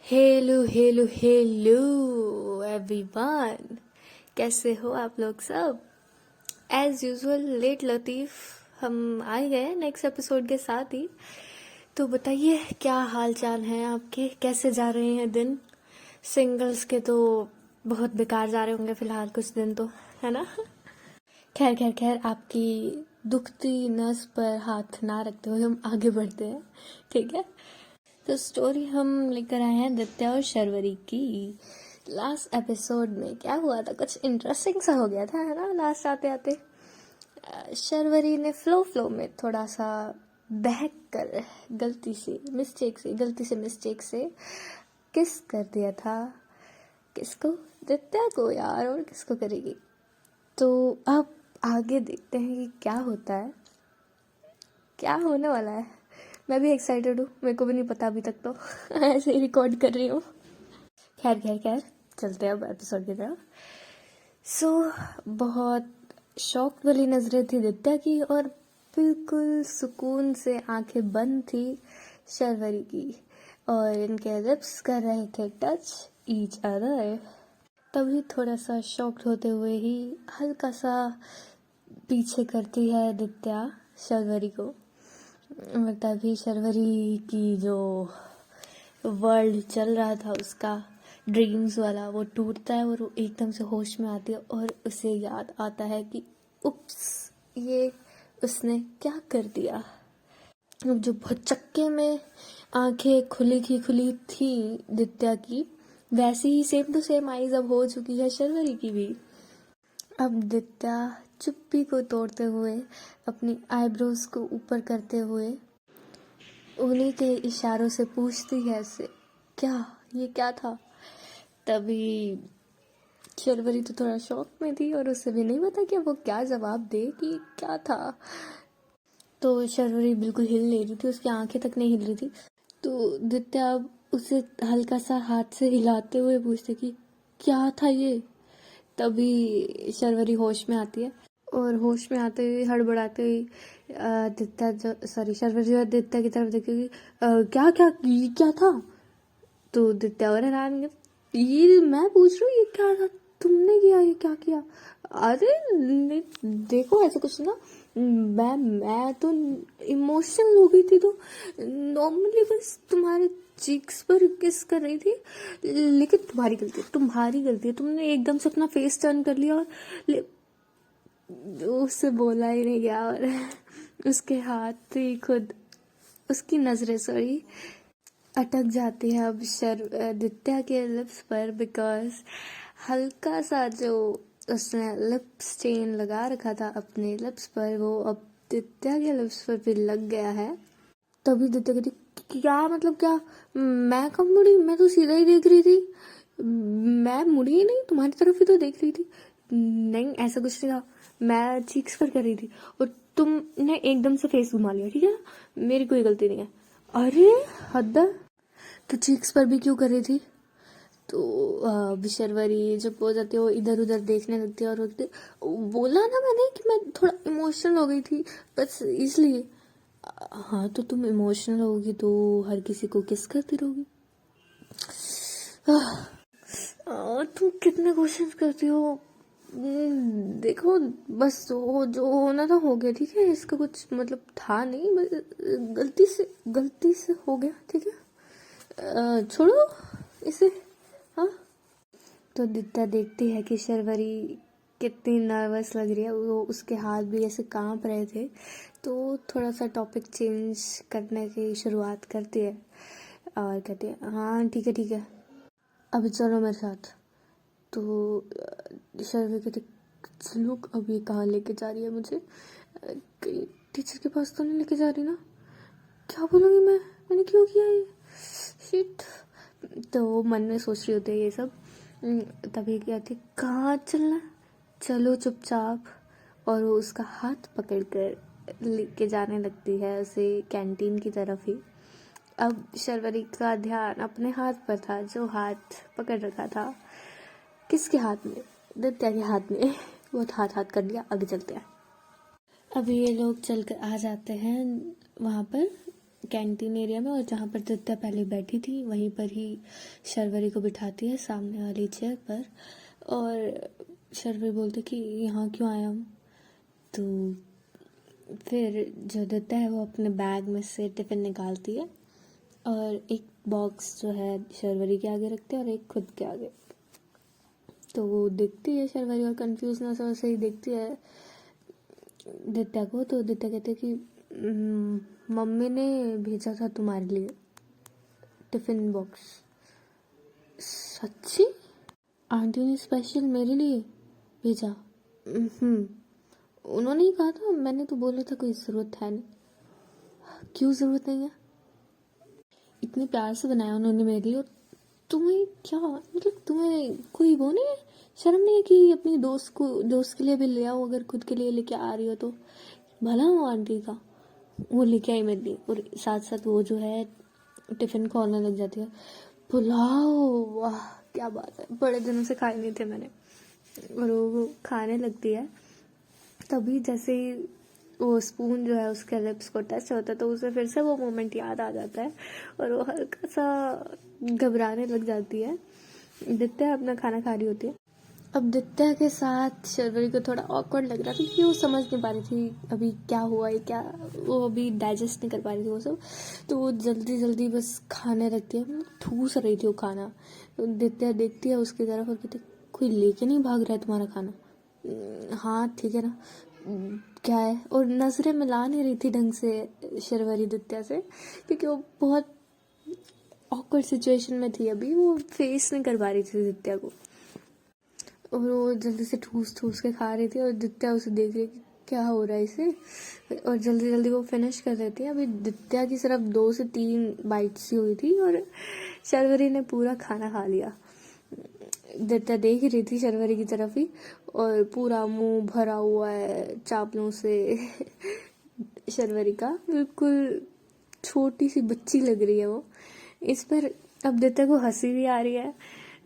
Hello hello hello everyone, कैसे हो आप लोग सब। एज यूजुअल लेट लतीफ़ हम आ गए नेक्स्ट एपिसोड के साथ ही। तो बताइए क्या हाल चाल हैं आपके, कैसे जा रहे हैं दिन। सिंगल्स के तो बहुत बेकार जा रहे होंगे फिलहाल कुछ दिन तो, है ना। खैर खैर खैर, आपकी दुखती नस पर हाथ ना रखते हुए हम आगे बढ़ते हैं, ठीक है। तो स्टोरी हम लेकर आए हैं दित्या और शर्वरी की। लास्ट एपिसोड में क्या हुआ था, कुछ इंटरेस्टिंग सा हो गया था, है ना। लास्ट आते आते शर्वरी ने फ्लो में थोड़ा सा बहक कर गलती से मिस्टेक से किस कर दिया था। किसको? दित्या को यार, और किसको करेगी। तो अब आगे देखते हैं कि क्या होता है, क्या होने वाला है। मैं भी एक्साइटेड हूँ, मेरे को भी नहीं पता अभी तक तो ऐसे ही रिकॉर्ड कर रही हूँ। खैर खैर खैर, चलते हैं अब एपिसोड की तरफ। बहुत शॉक वाली नजरें थी दित्या की और बिल्कुल सुकून से आंखें बंद थी शर्वरी की, और इनके लिप्स कर रहे थे टच ईच अदर। तभी थोड़ा सा शॉक्ड होते हुए ही हल्का सा पीछे करती है दित्या शर्वरी को। और तभी शर्वरी की जो वर्ल्ड चल रहा था उसका ड्रीम्स वाला, वो टूटता है और वो एकदम से होश में आती है और उसे याद आता है कि उप्स, ये उसने क्या कर दिया। अब जो बहुत चक्के में आंखें खुली थी दित्या की, वैसी ही सेम टू सेम आईज अब हो चुकी है शर्वरी की भी। अब दित्या चुप्पी को तोड़ते हुए अपनी आईब्रोज को ऊपर करते हुए उन्हीं के इशारों से पूछती है उससे, क्या ये क्या था। तभी शर्वरी तो थोड़ा शॉक में थी और उसे भी नहीं पता कि वो क्या जवाब दे कि क्या था। तो शर्वरी बिल्कुल हिल नहीं रही थी, उसकी आंखें तक नहीं हिल रही थी। तो दित्या उसे हल्का सा हाथ से हिलाते हुए पूछते कि क्या था ये। तभी शर्वरी होश में आती है और होश में आते हुए हड़बड़ाते हुए शर्वरी जो है दित्या की तरफ देखेगी। क्या क्या ये क्या था। तो दित्या और हैरान, ये मैं पूछ रही हूँ ये क्या था, तुमने किया, ये क्या किया। अरे देखो ऐसा कुछ ना, मैं तो इमोशनल हो गई थी, तो नॉर्मली बस तुम्हारे चीक्स पर किस कर रही थी, लेकिन तुम्हारी गलती है, तुमने एकदम से अपना फेस टर्न कर लिया और उससे बोला ही नहीं गया और उसके हाथ ही खुद उसकी नजरें अटक जाती है अब दित्या के लिप्स पर, बिकॉज हल्का सा जो उसने लिप स्टेन लगा रखा था अपने लिप्स पर, वो अब दित्या के लिप्स पर भी लग गया है। तभी दित्या कहती, क्या मतलब क्या, मैं कब मुड़ी, मैं तो सीधा ही देख रही थी, मैं मुड़ी ही नहीं, तुम्हारी तरफ ही तो देख रही थी। नहीं ऐसा कुछ नहीं था, मैं चीक्स पर कर रही थी और तुमने एकदम से फेस घुमा लिया, ठीक है ना, मेरी कोई गलती नहीं है। अरे हद है, तो चीक्स पर भी क्यों कर रही थी। तो शर्वरी जब हो जाती है वो इधर उधर देखने लगती है और बोला ना मैंने कि मैं थोड़ा इमोशनल हो गई थी बस इसलिए। हाँ तो तुम इमोशनल होगी तो हर किसी को किस करती रहोगी। तुम कितने क्वेश्चन करती हो। देखो बस जो होना था हो गया, ठीक है, इसका कुछ मतलब था नहीं, बस गलती से हो गया, ठीक है, छोड़ो इसे। हाँ तो दित्या देखती है कि शर्वरी कितनी नर्वस लग रही है, वो उसके हाथ भी ऐसे कांप रहे थे, तो थोड़ा सा टॉपिक चेंज करने की शुरुआत करती है और कहती है हाँ ठीक है अभी चलो मेरे साथ। तो शर्वरी कहती, चलो अब ये कहाँ लेके जा रही है मुझे, कहीं टीचर के पास तो नहीं लेके जा रही ना, क्या बोलूँगी मैंने क्यों किया ये, शिट। तो मन में सोच रही होती है ये सब। तभी कहती, कहाँ चलना, चलो चुपचाप। और वो उसका हाथ पकड़कर लेके जाने लगती है उसे कैंटीन की तरफ ही। अब शर्वरी का ध्यान अपने हाथ पर था, जो हाथ पकड़ रखा था किसके हाथ में, दित्या के हाथ में। वो हाथ कर लिया, आगे चलते हैं। अब ये लोग चल कर आ जाते हैं वहाँ पर कैंटीन एरिया में, और जहाँ पर दित्या पहले बैठी थी वहीं पर ही शर्वरी को बिठाती है सामने वाली चेयर पर। और शर्वरी बोलती कि यहाँ क्यों आया हम। तो फिर जो दित्या है वो अपने बैग में से टिफ़िन निकालती है और एक बॉक्स जो है शर्वरी के आगे रखते हैं और एक खुद के आगे। तो वो देखती है शर्वरी और कंफ्यूज ना से ही देखती है दित्या को। तो दित्या कहते कि मम्मी ने भेजा था तुम्हारे लिए टिफ़िन बॉक्स। सच्ची? आंटी ने स्पेशल मेरे लिए भेजा? उन्होंने ही कहा था, मैंने तो बोला था कोई ज़रूरत है नहीं। क्यों ज़रूरत नहीं है? इतने प्यार से बनाया उन्होंने मेरे लिए, और तुम्हें क्या मतलब, तुम्हें कोई वो नहीं है, शर्म नहीं है कि अपनी दोस्त के लिए भी ले आओ, अगर खुद के लिए लेके आ रही हो तो। भला हो आंटी का, वो लेके आई मेरे लिए, और साथ साथ वो जो है टिफ़िन खोलने लग जाती है। पुलाव, वाह क्या बात है, बड़े दिनों से खाए नहीं थे मैंने। और वो खाने लगती है, तभी जैसे ही वो स्पून जो है उसके लिप्स को टच होता है तो उसे फिर से वो मोमेंट याद आ जाता है और वो हल्का सा घबराने लग जाती है। दित्या अपना खाना खा रही होती है। अब दित्या के साथ शर्वरी को थोड़ा ऑकवर्ड लग रहा था क्योंकि वो समझ नहीं पा रही थी अभी क्या हुआ है, क्या वो अभी डाइजेस्ट नहीं कर पा रही थी वो सब। तो वो जल्दी जल्दी बस खाने लगती है, मतलब ठूस रही थी वो खाना। तो दित्या देखती है उसकी तरफ और कहती, कोई लेके नहीं भाग रहा है तुम्हारा खाना? हाँ ठीक है ना, क्या है? और नजरें मिला नहीं रही थी ढंग से शर्वरी दित्या से, क्योंकि वो बहुत ऑकवर्ड सिचुएशन में थी, अभी वो फेस नहीं कर पा रही थी दित्या को। और वो जल्दी से ठूस के खा रही थी और दित्या उसे देख रही कि क्या हो रहा है इसे, और जल्दी जल्दी वो फिनिश कर देती है। अभी दित्या की सिर्फ 2 से 3 बाइट्स ही हुई थी और शर्वरी ने पूरा खाना खा लिया। दित्या देख रही थी शर्वरी की तरफ ही, और पूरा मुंह भरा हुआ है चावलों से। शर्वरी का बिल्कुल छोटी सी बच्ची लग रही है वो। इस पर अब दित्या को हंसी भी आ रही है,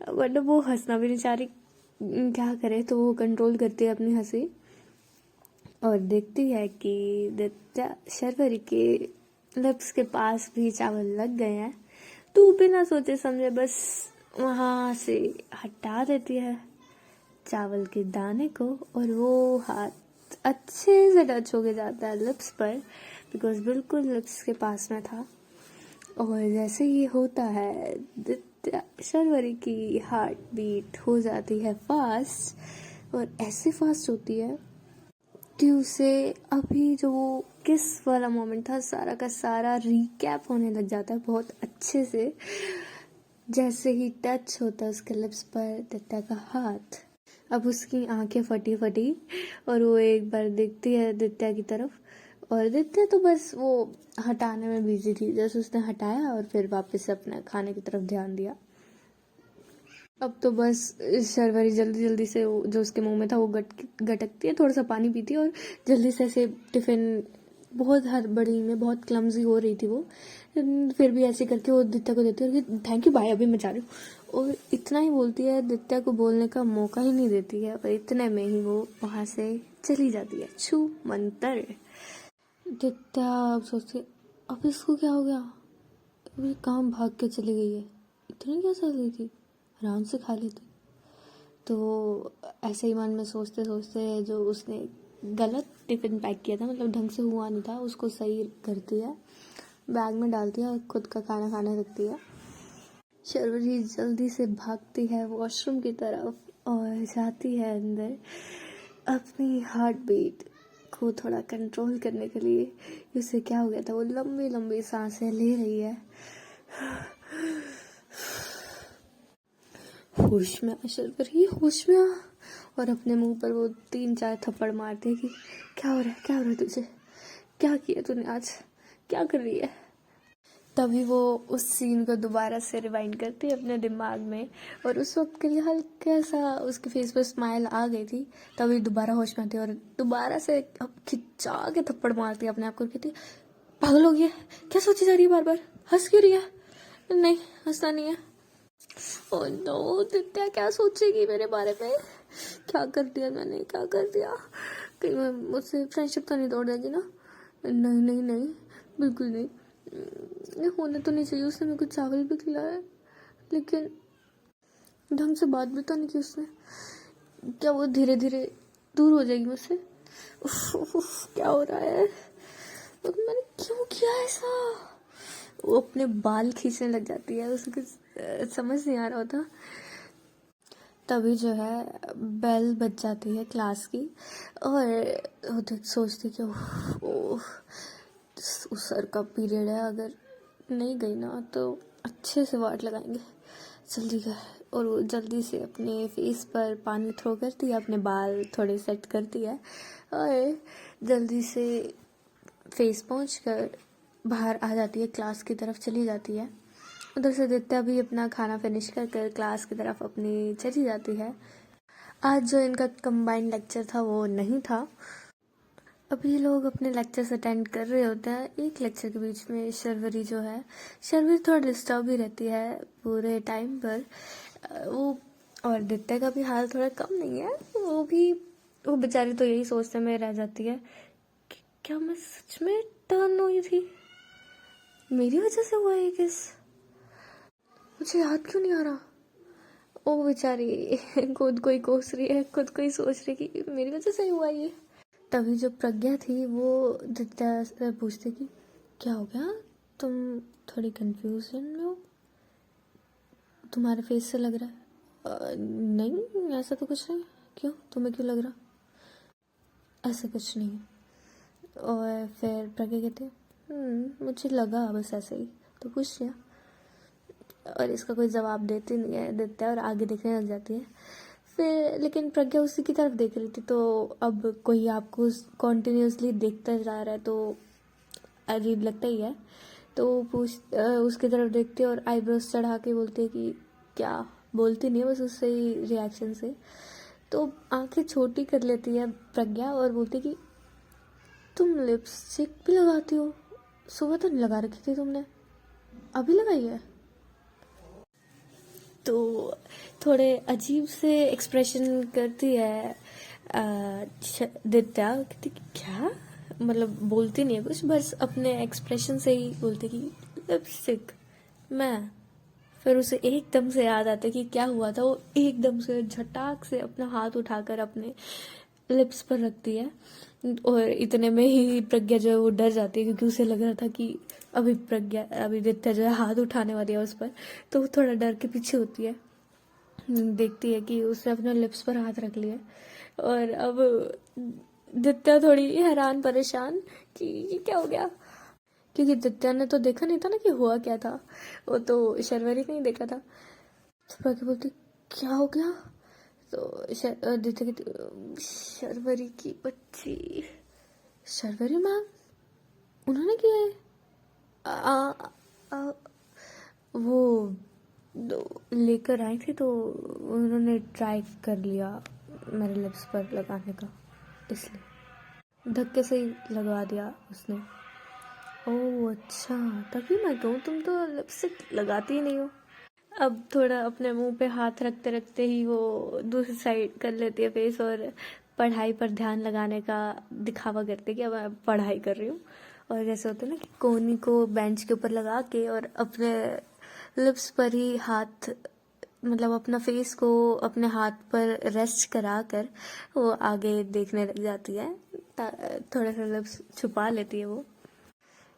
मतलब वो हंसना भी नहीं चाह रही, क्या करे, तो वो कंट्रोल करती है अपनी हंसी और देखती है कि दित्या शर्वरी के लिप्स के पास भी चावल लग गए हैं। तो बिना सोचे समझे बस वहाँ से हटा देती है चावल के दाने को, और वो हाथ अच्छे से टच हो के जाता है लिप्स पर, बिकॉज बिल्कुल लिप्स के पास में था। और जैसे ये होता है शर्वरी की हार्ट बीट हो जाती है फास्ट, और ऐसे फास्ट होती है कि उसे अभी जो किस वाला मोमेंट था सारा का सारा रिकैप होने लग जाता है बहुत अच्छे से। जैसे ही टच होता है उसके लिप्स पर दित्या का हाथ, अब उसकी आंखें फटी फटी और वो एक बार देखती है दित्या की तरफ, और दित्या तो बस वो हटाने में बिजी थी, जैसे उसने हटाया और फिर वापस से अपने खाने की तरफ ध्यान दिया। अब तो बस शर्वरी जल्दी जल्दी से जो उसके मुंह में था वो गटकती है, थोड़ा सा पानी पीती है और जल्दी से ऐसे टिफिन, बहुत हड़बड़ी में बहुत क्लमजी हो रही थी वो, फिर भी ऐसे करके वो दित्या को देती है और थैंक यू बाय, अभी मैं जा रही हूँ। और इतना ही बोलती है, दित्या को बोलने का मौका ही नहीं देती है, और इतने में ही वो वहाँ से चली जाती है छू मंतर। दित्या अब सोचती है अब इसको क्या हो गया, अभी कहाँ भाग के चली गई है, इतनी क्या सह रही थी, आराम से खा लेती। तो ऐसे ही मन में सोचते सोचते जो उसने गलत टिफ़िन पैक किया था, मतलब ढंग से हुआ नहीं था, उसको सही करती है, बैग में डालती है और खुद का खाना खाने लगती है। शर्वरी जल्दी से भागती है वॉशरूम की तरफ और जाती है अंदर अपनी हार्ट बीट को थोड़ा कंट्रोल करने के लिए। उसे क्या हो गया था, वो लंबी लंबी सांसें ले रही है। होश में आ शर्वरी, होश में आ, और अपने मुंह पर वो 3-4 थप्पड़ मारती है कि क्या हो रहा है, क्या हो रहा है तुझे, क्या किया तूने आज, क्या कर रही है। तभी वो उस सीन को दोबारा से रिवाइंड करती है अपने दिमाग में, और उस वक्त के लिए हल्का सा उसके फेस पर स्माइल आ गई थी। तभी दोबारा होश में आती है और दोबारा से अब खिंचा के थप्पड़ मारती है अपने आप को, कहती पागल हो गया, क्या सोची जा रही है बार बार, हंस क्यों रही है, नहीं हंसना नहीं है। ओह नो, दित्या क्या सोचेगी मेरे बारे में, क्या कर दिया मैंने, क्या कर दिया, कहीं मैं मुझसे फ्रेंडशिप तो नहीं तोड़ देगी ना, नहीं नहीं नहीं बिल्कुल नहीं। ये होना तो नहीं चाहिए। उसने मेरे को चावल भी खिलाया, लेकिन ढंग से बात भी तो नहीं की उसने। क्या वो धीरे धीरे दूर हो जाएगी मुझसे? उफ, क्या हो रहा है? और मैंने क्यों किया ऐसा? वो अपने बाल खींचने लग जाती है, उसको कुछ समझ नहीं आ रहा होता। तभी जो है बेल बज जाती है क्लास की, और वो सोचती कि ओह, उस सर का पीरियड है, अगर नहीं गई ना तो अच्छे से वाट लगाएंगे। जल्दी कर। और वो जल्दी से अपने फेस पर पानी थ्रो करती है, अपने बाल थोड़े सेट करती है, और जल्दी से फेस पहुँच कर बाहर आ जाती है, क्लास की तरफ चली जाती है। उधर से दित्या भी अपना खाना फिनिश कर कर क्लास की तरफ अपनी चली जाती है। आज जो इनका कंबाइंड लेक्चर था वो नहीं था। अभी ये लोग अपने लेक्चर्स अटेंड कर रहे होते हैं। एक लेक्चर के बीच में शर्वरी जो है, शर्वरी थोड़ा डिस्टर्ब भी रहती है पूरे टाइम पर। वो और दित्या का भी हाल थोड़ा कम नहीं है। वो बेचारी तो यही सोचने में रह जाती है कि क्या मैं सच में टर्न हुई थी? मेरी वजह से हुआ है किस? मुझे याद क्यों नहीं आ रहा? ओ बेचारी खुद को ही कोस रही है, खुद को ही सोच रही कि मेरी वजह से हुआ ये। तभी जो प्रज्ञा थी वो दित्या से पूछती कि क्या हो गया, तुम थोड़ी कंफ्यूजन में हो, तुम्हारे फेस से लग रहा है। नहीं ऐसा तो कुछ नहीं। क्यों, तुम्हें क्यों लग रहा? ऐसा कुछ नहीं। और फिर प्रज्ञा कहती मुझे लगा बस ऐसे ही, तो पूछ लिया। और इसका कोई जवाब देती नहीं है दित्या, और आगे देखने लग जाती है। फिर लेकिन प्रज्ञा उसी की तरफ देख रही थी, तो अब कोई आपको कॉन्टिन्यूसली देखता जा रहा है तो अजीब लगता ही है। तो उसकी तरफ देखती है और आईब्रोज चढ़ा के बोलती है कि क्या। बोलती नहीं है, बस उससे ही रिएक्शन से तो आंखें छोटी कर लेती है प्रज्ञा और बोलती कि तुम लिपस्टिक भी लगाती हो? सुबह तो नहीं लगा रखी थी तुमने, अभी लगाई है? तो थोड़े अजीब से एक्सप्रेशन करती है दित्या। कहती क्या, मतलब बोलती नहीं है कुछ, बस अपने एक्सप्रेशन से ही बोलती कि लिपस्टिक मैं। फिर उसे एकदम से याद आता है कि क्या हुआ था। वो एकदम से झटाक से अपना हाथ उठाकर अपने लिप्स पर रखती है, और इतने में ही प्रज्ञा जो है वो डर जाती है, क्योंकि उसे लग रहा था कि अभी दित्या जो है हाथ उठाने वाली है उस पर। तो वो थोड़ा डर के पीछे होती है, देखती है कि उसने अपने लिप्स पर हाथ रख लिया। और अब दित्या थोड़ी हैरान परेशान कि ये क्या हो गया, क्योंकि दित्या ने तो देखा नहीं था ना कि हुआ क्या था। वो तो शर्वरी ने ही देखा था। छुपा के बोलती क्या हो गया? तो दित्या कहती शर्वरी की बच्ची। शर्वरी मैम उन्होंने किया है? आ, आ, वो लेकर आई थी तो उन्होंने ट्राई कर लिया मेरे लिप्स पर लगाने का, इसलिए धक्के से ही लगवा दिया उसने। ओह अच्छा, तभी मैं कहूँ तुम तो लिपस्टिक लगाती ही नहीं हो। अब थोड़ा अपने मुंह पे हाथ रखते रखते ही वो दूसरी साइड कर लेती है फेस, और पढ़ाई पर ध्यान लगाने का दिखावा करती है कि अब मैं पढ़ाई कर रही हूँ। और जैसे होता है ना कि कोहनी को बेंच के ऊपर लगा के और अपने लिप्स पर ही हाथ, मतलब अपना फेस को अपने हाथ पर रेस्ट करा कर वो आगे देखने लग जाती है। थोड़ा सा लिप्स छुपा लेती है वो।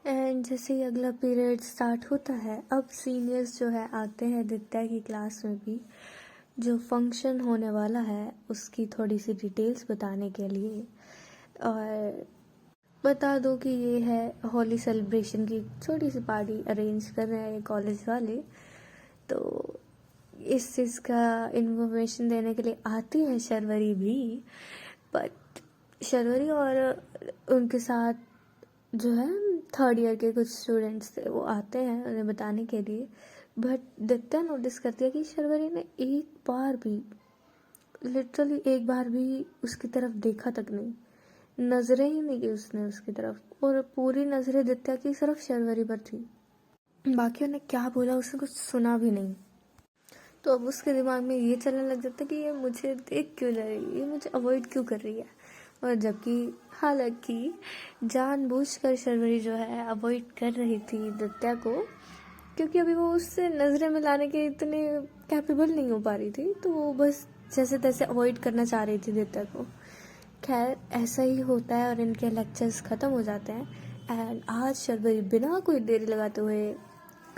एंड जैसे ही अगला पीरियड स्टार्ट होता है, अब सीनियर्स जो है आते हैं दित्या की क्लास में भी, जो फंक्शन होने वाला है उसकी थोड़ी सी डिटेल्स बताने के लिए। और बता दो कि ये है होली सेलिब्रेशन की छोटी सी पार्टी अरेंज कर रहे हैं ये कॉलेज वाले। तो इस चीज़ का इन्फॉर्मेशन देने के लिए आती है शर्वरी भी, बट शर्वरी और उनके साथ जो है थर्ड ईयर के कुछ स्टूडेंट्स थे वो आते हैं उन्हें बताने के लिए। बट दित्या नोटिस करती है कि शर्वरी ने एक बार भी, लिटरली एक बार भी उसकी तरफ देखा तक नहीं, नजरें ही नहीं की उसने उसकी तरफ, और पूरी नजरें दित्या की सिर्फ शर्वरी पर थी। बाकियों ने क्या बोला उसने कुछ सुना भी नहीं। तो अब उसके दिमाग में ये चलने लग जाता है कि ये मुझे देख क्यों रही है, ये मुझे अवॉइड क्यों कर रही है। और जबकि हालांकि जानबूझकर शर्वरी जो है अवॉइड कर रही थी दित्या को, क्योंकि अभी वो उससे नज़रें मिलाने के इतने कैपेबल नहीं हो पा रही थी, तो वो बस जैसे तैसे अवॉइड करना चाह रही थी दित्या को। खैर ऐसा ही होता है और इनके लेक्चर्स ख़त्म हो जाते हैं। एंड आज शर्वरी बिना कोई देरी लगाते हुए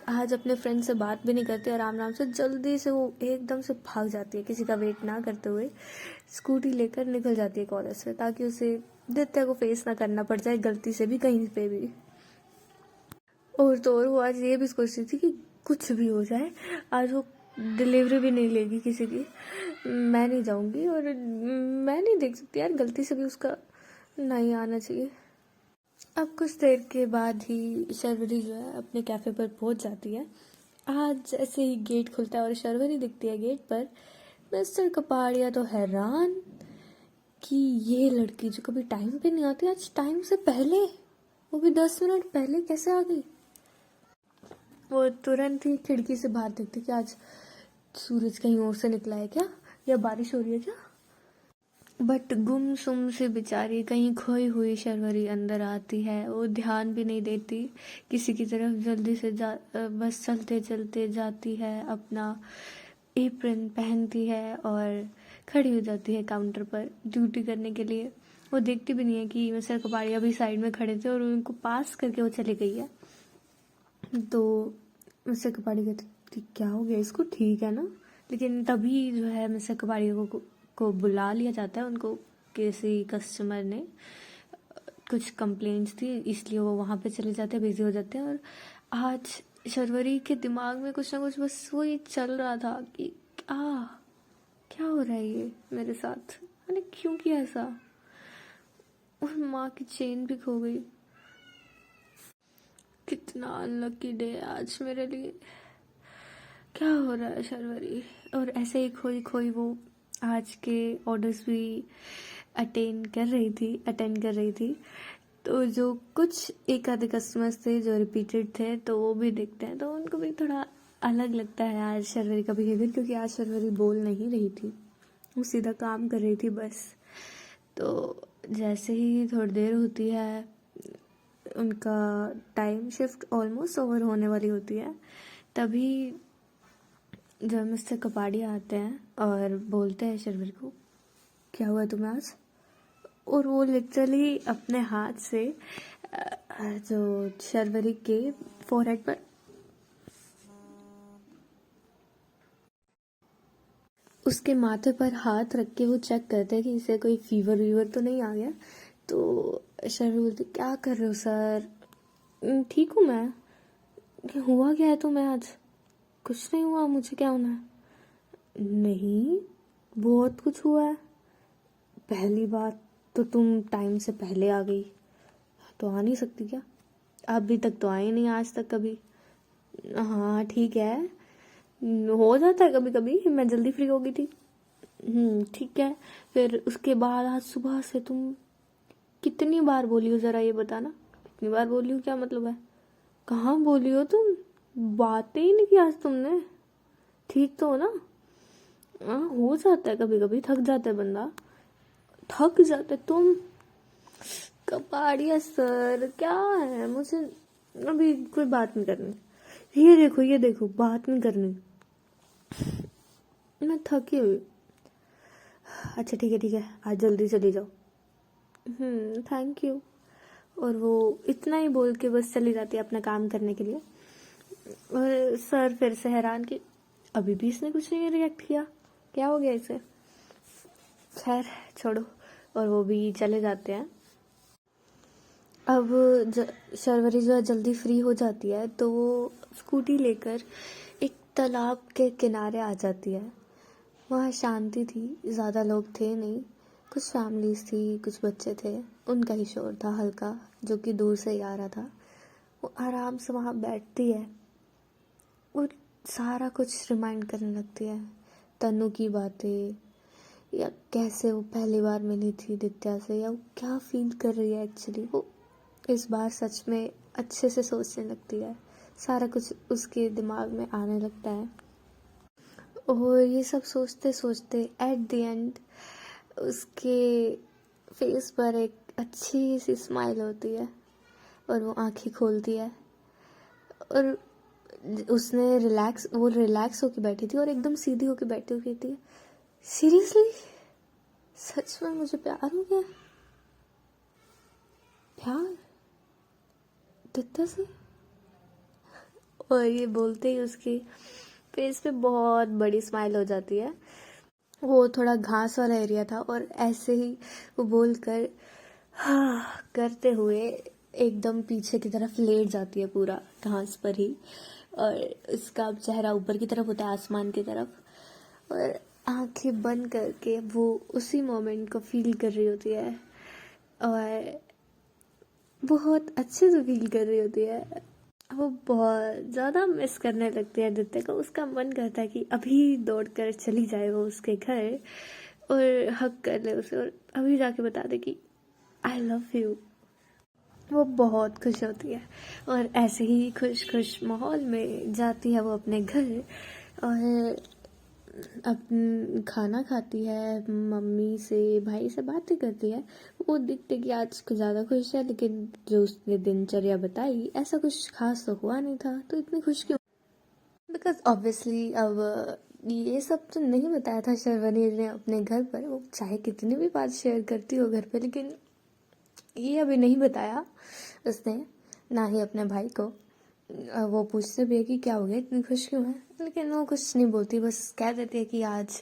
आज अपने फ्रेंड से बात भी नहीं करती, आराम से जल्दी से वो एकदम से भाग जाती है, किसी का वेट ना करते हुए स्कूटी लेकर निकल जाती है कॉलेज से, ताकि उसे दित्या को फेस ना करना पड़ जाए गलती से भी कहीं पे भी। और तो और वो आज ये भी सोच रही थी कि कुछ भी हो जाए आज वो डिलीवरी भी नहीं लेगी किसी की, मैं नहीं जाऊंगी और मैं नहीं देख सकती यार, गलती से भी उसका नहीं आना चाहिए। अब कुछ देर के बाद ही शर्वरी जो है अपने कैफ़े पर पहुंच जाती है। आज जैसे ही गेट खुलता है और शर्वरी दिखती है गेट पर, मिस्टर कपाड़िया तो हैरान कि ये लड़की जो कभी टाइम पे नहीं आती आज टाइम से पहले, वो भी 10 मिनट पहले कैसे आ गई। वो तुरंत ही खिड़की से बाहर देखती कि आज सूरज कहीं और से निकला है क्या, या बारिश हो रही है क्या। बट गुमसुम से बेचारी कहीं खोई हुई शर्वरी अंदर आती है। वो ध्यान भी नहीं देती किसी की तरफ, जल्दी से बस चलते चलते जाती है, अपना एप्रन पहनती है और खड़ी हो जाती है काउंटर पर ड्यूटी करने के लिए। वो देखती भी नहीं है कि मिस्टर कपाड़िया भी साइड में खड़े थे और उनको पास करके वो चली गई है। तो मिस्टर कपाड़िया कहते क्या हो गया इसको, ठीक है ना। लेकिन तभी जो है मिस्टर कपाड़िया को बुला लिया जाता है। उनको किसी कस्टमर ने कुछ कंप्लेंट्स थी, इसलिए वो वहाँ पे चले जाते हैं, बिजी हो जाते हैं। और आज शर्वरी के दिमाग में कुछ ना कुछ बस वो ये चल रहा था कि क्या हो रहा है ये मेरे साथ, मैंने क्यों किया ऐसा। और माँ की चेन भी खो गई, कितना अनलकी डे आज मेरे लिए, क्या हो रहा है शर्वरी। और ऐसे ही खोई खोई वो आज के ऑर्डर्स भी अटेंड कर रही थी। तो जो कुछ एक आधे कस्टमर्स थे जो रिपीटेड थे, तो वो भी देखते हैं, तो उनको भी थोड़ा अलग लगता है आज शर्वरी का बिहेवियर, क्योंकि आज शर्वरी बोल नहीं रही थी, वो सीधा काम कर रही थी बस। तो जैसे ही थोड़ी देर होती है, उनका टाइम शिफ्ट ऑलमोस्ट ओवर होने वाली होती है, तभी जब मिस्टर कपाड़िया आते हैं और बोलते हैं शर्वरी को क्या हुआ तुम्हें आज। और वो लिटरली अपने हाथ से जो शर्वरी के फोरहेड पर उसके माथे पर हाथ रख के वो चेक करते हैं कि इसे कोई फीवर तो नहीं आ गया। तो शर्वरी बोलती क्या कर रहे हो सर, ठीक हूँ मैं, हुआ क्या है तुम्हें आज। कुछ नहीं हुआ, मुझे क्या होना है। नहीं बहुत कुछ हुआ है। पहली बात तो तुम टाइम से पहले आ गई, तो आ नहीं सकती क्या, अभी तक तो आई नहीं आज तक कभी। हाँ ठीक है, हो जाता है कभी कभी, मैं जल्दी फ्री हो गई थी। ठीक है। फिर उसके बाद आज सुबह से तुम कितनी बार बोली हो, ज़रा ये बताना, कितनी बार बोली हो, क्या मतलब है। कहाँ बोली हो तुम, बातें ही नहीं की आज तुमने, ठीक तो हो ना। हाँ हो जाता है कभी कभी, थक जाता है बंदा, थक जाता है। तुम कपाड़िया सर क्या है, मुझे अभी कोई बात नहीं करनी, ये देखो बात नहीं करनी, मैं थकी हुई। अच्छा ठीक है आज जल्दी चली जाओ। Thank you. और वो इतना ही बोल के बस चली जाती है अपना काम करने के लिए। और सर फिर से हैरान कि अभी भी इसने कुछ नहीं रिएक्ट किया, क्या हो गया इसे। खैर छोड़ो, और वो भी चले जाते हैं। अब शर्वरी जो है जल्दी फ्री हो जाती है, तो वो स्कूटी लेकर एक तालाब के किनारे आ जाती है। वहाँ शांति थी, ज़्यादा लोग थे नहीं, कुछ फैमिलीज थी, कुछ बच्चे थे, उनका ही शोर था हल्का जो कि दूर से ही आ रहा था। वो आराम से वहाँ बैठती है और सारा कुछ रिमाइंड करने लगती है, तनु की बातें, या कैसे वो पहली बार मिली थी दित्या से, या वो क्या फील कर रही है एक्चुअली। वो इस बार सच में अच्छे से सोचने लगती है, सारा कुछ उसके दिमाग में आने लगता है। और ये सब सोचते सोचते एट द एंड उसके फेस पर एक अच्छी सी स्माइल होती है और वो आंखें खोलती है और उसने वो रिलैक्स होके बैठी थी और एकदम सीधी होके बैठी हुई थी। सीरियसली, सच में मुझे प्यार हो गया। प्यार दित्ता से। और ये बोलते ही उसकी फेस पे बहुत बड़ी स्माइल हो जाती है। वो थोड़ा घास वाला एरिया था और ऐसे ही वो बोलकर हाँ करते हुए एकदम पीछे की तरफ लेट जाती है पूरा घास पर ही। और उसका चेहरा ऊपर की तरफ होता है, आसमान की तरफ। और आंखें बंद करके वो उसी मोमेंट को फील कर रही होती है और बहुत अच्छे से फील कर रही होती है। वो बहुत ज़्यादा मिस करने लगती है आदित्य को। उसका मन करता है कि अभी दौड़ कर चली जाए वो उसके घर और हक कर ले उसे और अभी जाके बता दे कि आई लव यू। वो बहुत खुश होती है और ऐसे ही खुश खुश माहौल में जाती है वो अपने घर और खाना खाती है, मम्मी से भाई से बातें करती है। वो दिखते कि आज कुछ ज़्यादा खुश है, लेकिन जो उसने दिनचर्या बताई ऐसा कुछ खास तो हुआ नहीं था, तो इतनी खुश क्यों? बिकॉज ऑब्वियसली अब ये सब तो नहीं बताया था शर्वरी ने अपने घर पर। वो चाहे कितनी भी बात शेयर करती हो घर पे, लेकिन ये अभी नहीं बताया उसने, ना ही अपने भाई को। वो पूछते भी है कि क्या हो गया, इतनी खुश क्यों है, लेकिन वो कुछ नहीं बोलती, बस कह देती है कि आज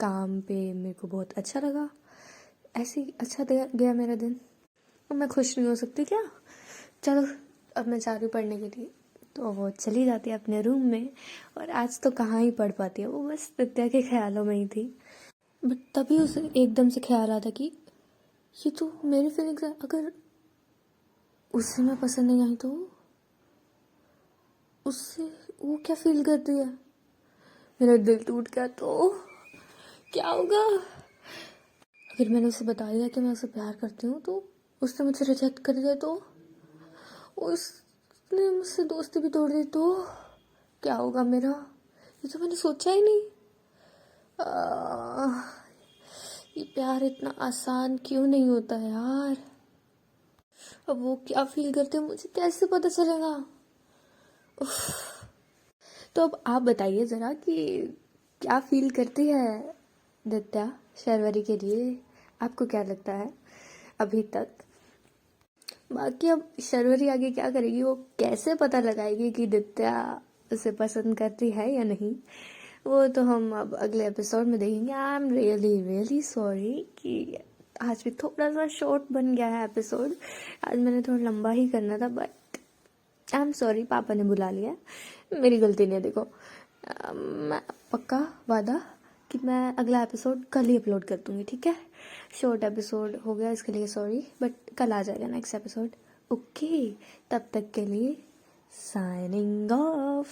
काम पे मेरे को बहुत अच्छा लगा, ऐसे ही अच्छा गया मेरा दिन। अब मैं खुश नहीं हो सकती क्या? चलो अब मैं जा रही हूँ पढ़ने के लिए। तो वो चली जाती है अपने रूम में और आज तो कहाँ ही पढ़ पाती है, वो बस नित्या के ख्यालों में ही थी। बट तभी उसे एकदम से ख्याल आता कि ये तो मेरी फीलिंग्स है, अगर उसे मैं पसंद नहीं आई तो उससे वो क्या फील करती है? मेरा दिल टूट गया तो क्या होगा? अगर मैंने उसे बता दिया कि मैं उसे प्यार करती हूँ तो उसने मुझे रिजेक्ट कर दिया तो उसने मुझसे दोस्ती भी तोड़ दी तो क्या होगा मेरा? ये तो मैंने सोचा ही नहीं। ये प्यार इतना आसान क्यों नहीं होता यार? अब वो क्या फील करते हैं मुझे कैसे पता चलेगा? तो अब आप बताइए ज़रा कि क्या फील करती है दित्या शर्वरी के लिए? आपको क्या लगता है अभी तक? बाकी अब शर्वरी आगे क्या करेगी, वो कैसे पता लगाएगी कि दित्या उसे पसंद करती है या नहीं? वो तो हम अब अगले एपिसोड में देखेंगे। I am really really sorry कि आज भी थोड़ा सा शॉर्ट बन गया है एपिसोड। आज मैंने थोड़ा लंबा ही करना था, बट आई एम सॉरी, पापा ने बुला लिया, मेरी गलती नहीं है। देखो मैं पक्का वादा कि मैं अगला एपिसोड कल ही अपलोड कर दूँगी, ठीक है? शॉर्ट एपिसोड हो गया इसके लिए सॉरी, बट कल आ जाएगा नेक्स्ट एपिसोड। ओके, तब तक के लिए साइनिंग ऑफ।